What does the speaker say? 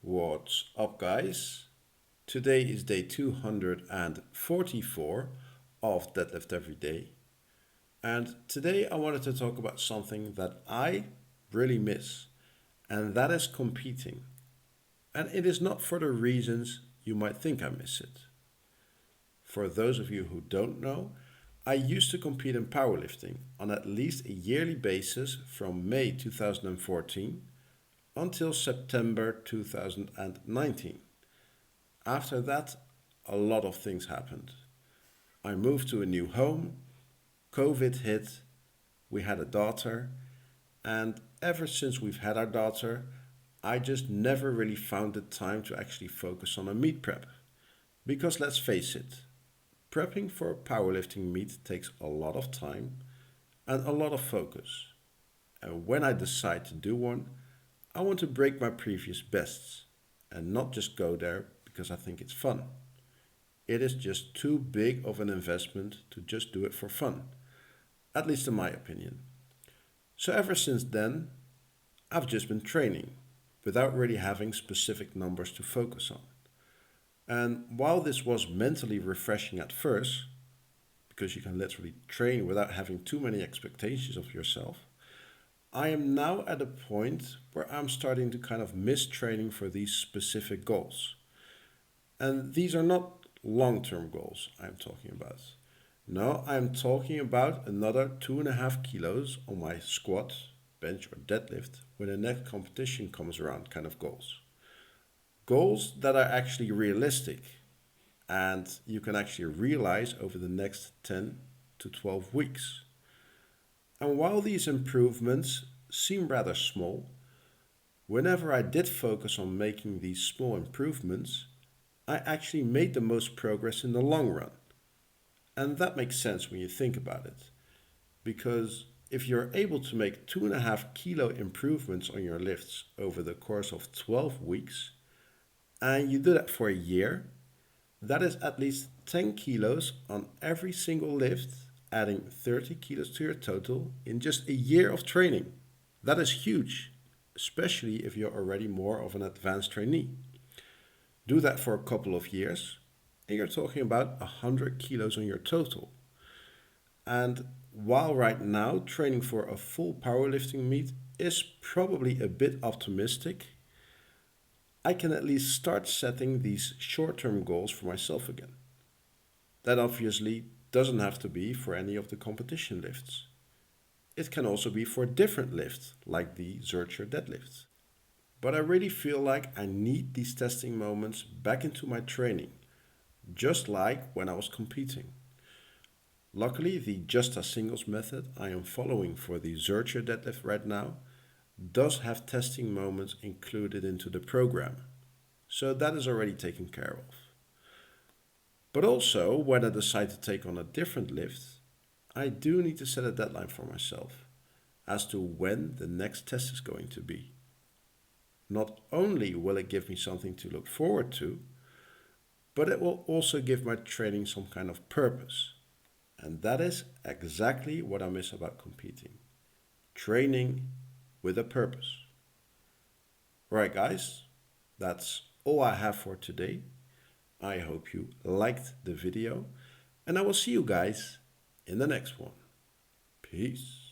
What's up, guys? Today is day 244 of Deadlift Everyday, and today I wanted to talk about something that I really miss, and that is competing. And it is not for the reasons you might think I miss it. For those of you who don't know, I used to compete in powerlifting on at least a yearly basis from May 2014 until September 2019. After that, a lot of things happened. I moved to a new home, COVID hit, we had a daughter, and ever since we've had our daughter, I just never really found the time to actually focus on a meet prep. Because let's face it, prepping for a powerlifting meet takes a lot of time and a lot of focus. And when I decide to do one, I want to break my previous bests and not just go there because I think it's fun. It is just too big of an investment to just do it for fun, at least in my opinion. So ever since then, I've just been training without really having specific numbers to focus on. And while this was mentally refreshing at first, because you can literally train without having too many expectations of yourself, I am now at a point where I'm starting to kind of miss training for these specific goals. And these are not long-term goals I'm talking about. No, I'm talking about another 2.5 kilos on my squat, bench, or deadlift when the next competition comes around kind of goals. Goals that are actually realistic and you can actually realize over the next 10 to 12 weeks. And while these improvements seem rather small, whenever I did focus on making these small improvements, I actually made the most progress in the long run. And that makes sense when you think about it. Because if you're able to make 2.5 kilo improvements on your lifts over the course of 12 weeks, and you do that for a year, that is at least 10 kilos on every single lift, adding 30 kilos to your total in just a year of training. That is huge, especially if you're already more of an advanced trainee. Do that for a couple of years, and you're talking about 100 kilos on your total. And while right now training for a full powerlifting meet is probably a bit optimistic, I can at least start setting these short-term goals for myself again. That obviously doesn't have to be for any of the competition lifts. It can also be for different lifts, like the Zercher Deadlift. But I really feel like I need these testing moments back into my training, just like when I was competing. Luckily, the just a singles method I am following for the Zercher Deadlift right now does have testing moments included into the program. So that is already taken care of. But also, when I decide to take on a different lift, I do need to set a deadline for myself as to when the next test is going to be. Not only will it give me something to look forward to, but it will also give my training some kind of purpose. And that is exactly what I miss about competing. Training with a purpose. Right, guys, that's all I have for today. I hope you liked the video, and I will see you guys in the next one. Peace.